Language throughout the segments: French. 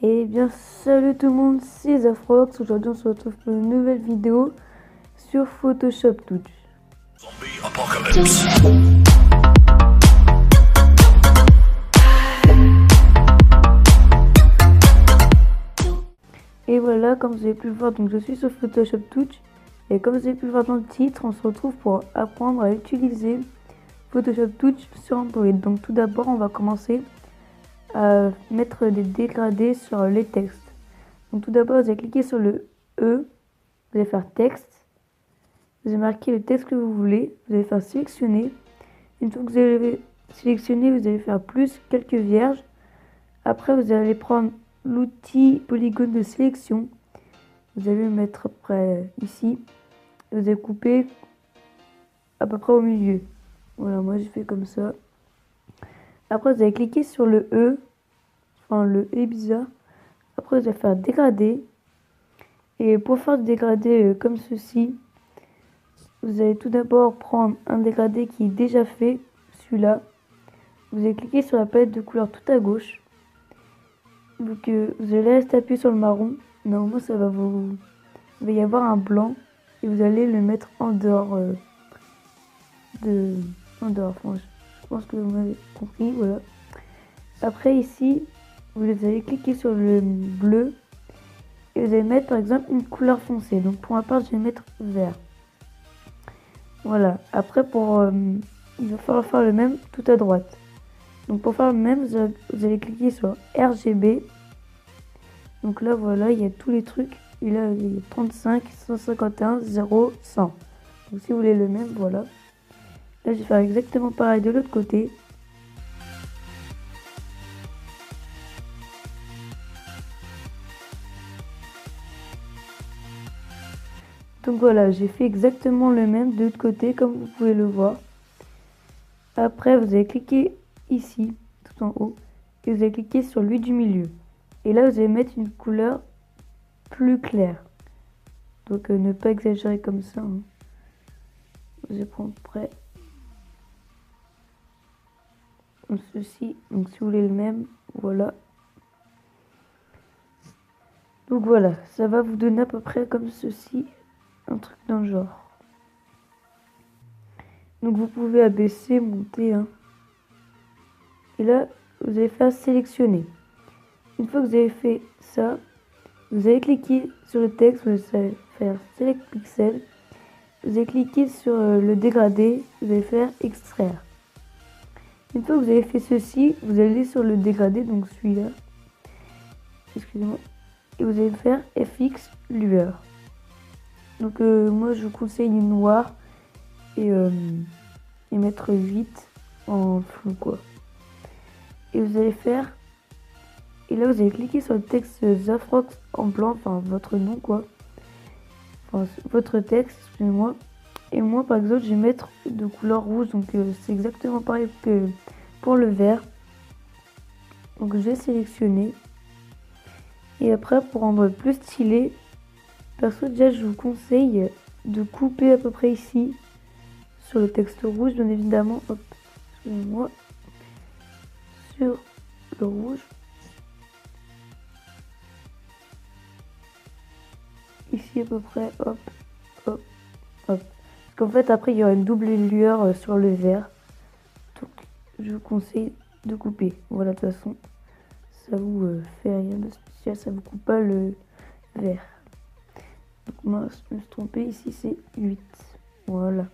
Et bien salut tout le monde, c'est Zafrox. Aujourd'hui on se retrouve pour une nouvelle vidéo sur Photoshop Touch. Zombie apocalypse. Et voilà, comme vous avez pu le voir, donc je suis sur Photoshop Touch. Et comme vous avez pu le voir dans le titre, on se retrouve pour apprendre à utiliser Photoshop Touch sur Android. Donc tout d'abord on va commencer à mettre des dégradés sur les textes. Donc tout d'abord vous allez cliquer sur le E, vous allez faire texte. Vous allez marquer le texte que vous voulez, vous allez faire sélectionner. Une fois que vous avez sélectionné, vous allez faire plus quelques vierges. Après, vous allez prendre l'outil polygone de sélection. Vous allez le mettre après ici. Vous allez couper à peu près au milieu. Voilà, moi j'ai fait comme ça. Après, vous allez cliquer sur le E, enfin le E bizarre. Après, vous allez faire dégrader. Et pour faire le dégradé comme ceci, vous allez tout d'abord prendre un dégradé qui est déjà fait, celui-là. Vous allez cliquer sur la palette de couleurs tout à gauche. Donc vous allez rester appuyé sur le marron. Normalement ça va il va y avoir un blanc et vous allez le mettre en dehors Enfin, je pense que vous m'avez compris, voilà. Après ici, vous allez cliquer sur le bleu et vous allez mettre par exemple une couleur foncée. Donc pour ma part, je vais mettre vert. Voilà. Après il va falloir faire le même tout à droite. Donc pour faire le même, vous allez cliquer sur RGB. Donc là voilà, il y a tous les trucs. Et là il y a 35, 151, 0, 100. Donc si vous voulez le même, voilà. Là je vais faire exactement pareil de l'autre côté. Donc voilà, j'ai fait exactement le même de l'autre côté comme vous pouvez le voir. Après vous allez cliquer ici, tout en haut. Et vous allez cliquer sur lui du milieu. Et là vous allez mettre une couleur plus claire. Donc ne pas exagérer comme ça. Hein. Vous allez prendre près. Comme ceci. Donc si vous voulez le même, voilà. Donc voilà, ça va vous donner à peu près comme ceci. Un truc dans le genre. Donc vous pouvez abaisser, monter. Hein. Et là, vous allez faire sélectionner. Une fois que vous avez fait ça, vous allez cliquer sur le texte, vous allez faire Select Pixel. Vous allez cliquer sur le dégradé, vous allez faire extraire. Une fois que vous avez fait ceci, vous allez sur le dégradé, donc celui-là. Excusez-moi. Et vous allez faire FX lueur. Donc moi je vous conseille une noire et mettre 8 en flou quoi. Et vous allez faire, et là vous allez cliquer sur le texte Zafrox en blanc, enfin votre nom quoi. Enfin votre texte, excusez-moi. Et moi par exemple je vais mettre de couleur rouge, donc c'est exactement pareil que pour le vert. Donc je vais sélectionner. Et après pour rendre plus stylé, perso déjà je vous conseille de couper à peu près ici. Sur le texte rouge bien évidemment. Hop, excusez-moi. Sur le rouge. Ici à peu près, hop, hop, hop. Parce qu'en fait après il y aura une double lueur sur le vert. Donc je vous conseille de couper. Voilà, de toute façon ça vous fait rien de spécial, ça vous coupe pas le vert. Donc moi je me suis trompée, ici c'est 8. Voilà.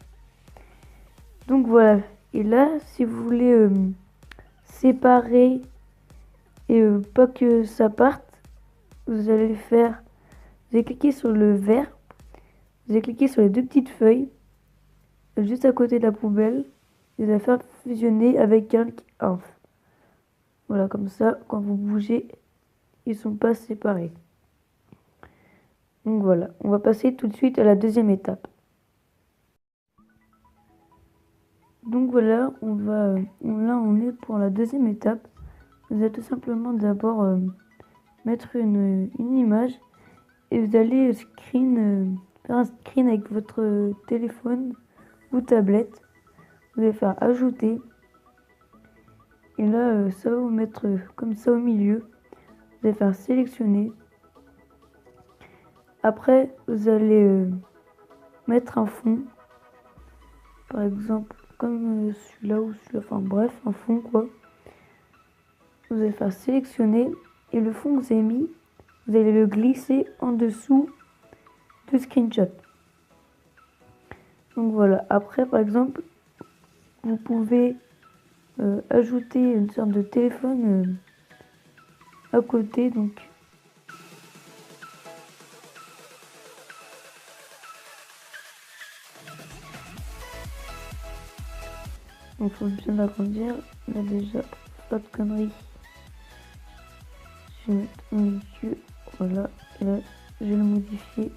Donc voilà. Et là si vous voulez séparer et pas que ça parte, vous allez cliquer sur le vert, vous allez cliquer sur les deux petites feuilles juste à côté de la poubelle et vous allez faire fusionner avec un inf. Voilà, comme ça quand vous bougez ils sont pas séparés. Donc voilà, on va passer tout de suite à la deuxième étape. Donc voilà, là on est pour la deuxième étape. Vous allez tout simplement d'abord mettre une image et vous allez faire un screen avec votre téléphone ou tablette. Vous allez faire ajouter et là ça va vous mettre comme ça au milieu. vous allez faire sélectionner. Après, vous allez mettre un fond. Par exemple, comme celui-là ou celui-là. Enfin bref, un fond quoi. Vous allez faire sélectionner. Et le fond que vous avez mis, vous allez le glisser en dessous du screenshot. Donc voilà. Après, par exemple, vous pouvez ajouter une sorte de téléphone à côté. Donc il faut bien agrandir. Là déjà, pas de conneries. Je vais mettre un milieu. Voilà. Et là, je vais le modifier.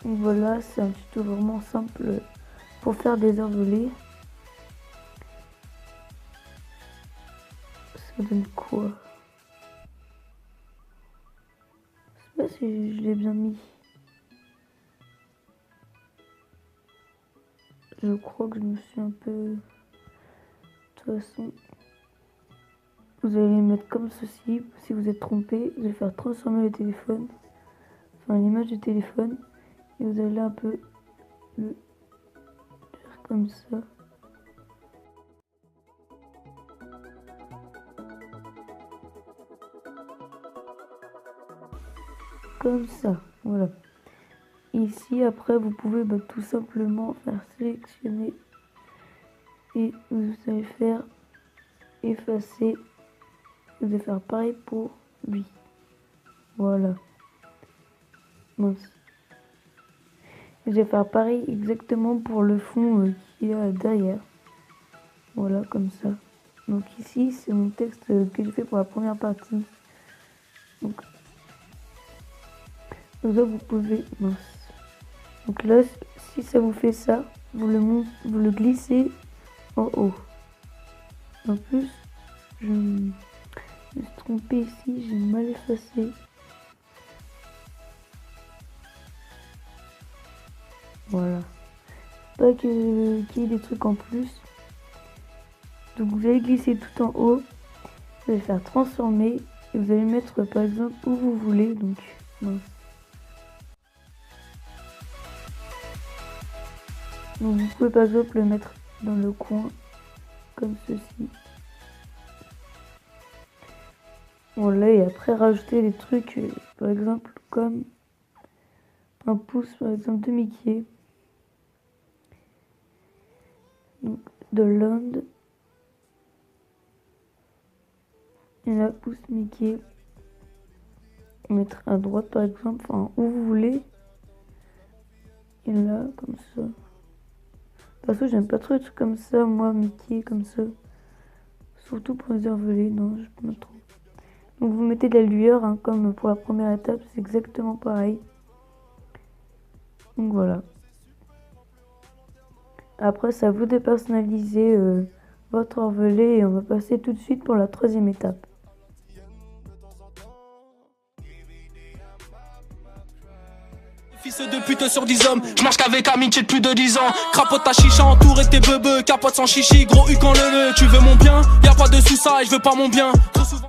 Donc voilà, c'est un tuto vraiment simple pour faire des envolées. Ça donne quoi? Je sais pas si je l'ai bien mis. Je crois que je me suis un peu... De toute façon, vous allez les mettre comme ceci. Si vous êtes trompé, vous allez faire transformer le téléphone. Enfin, l'image du téléphone. Et vous allez un peu le faire comme ça. Comme ça, voilà. Ici, après, vous pouvez tout simplement faire sélectionner. Et vous allez faire effacer. Vous allez faire pareil pour lui. Voilà. Mince. Je vais faire pareil exactement pour le fond qu'il y a derrière. Voilà, comme ça. Donc ici, c'est mon texte que j'ai fait pour la première partie. Donc là, vous pouvez... Mince. Donc là, si ça vous fait ça, vous le glissez en haut. En plus, je me suis trompé ici, j'ai mal effacé. Voilà. Pas qu'il y ait des trucs en plus. Donc vous allez glisser tout en haut. Vous allez faire transformer. Et vous allez mettre par exemple où vous voulez. Donc mince. Donc vous pouvez par exemple le mettre dans le coin. Comme ceci. Voilà. Et après rajouter des trucs. Par exemple comme un pouce par exemple de Mickey. Donc, de l'Inde. Et là, pouce Mickey. Mettre à droite par exemple, enfin où vous voulez. Et là, comme ça. Parce que j'aime pas trop les trucs comme ça, moi, Mickey, comme ça. Surtout pour les envolées, non, je pas trop. Donc vous mettez de la lueur, hein, comme pour la première étape, c'est exactement pareil. Donc voilà. Après, c'est à vous de personnaliser votre envolée et on va passer tout de suite pour la troisième étape. Fils de pute sur 10 hommes, je marche qu'avec amitié de plus de 10 ans. Crapote ta chicha, entouré tes bebeux, capote sans chichi, gros U quand le tu veux mon bien, y'a pas de sous ça et je veux pas mon bien. Trop souvent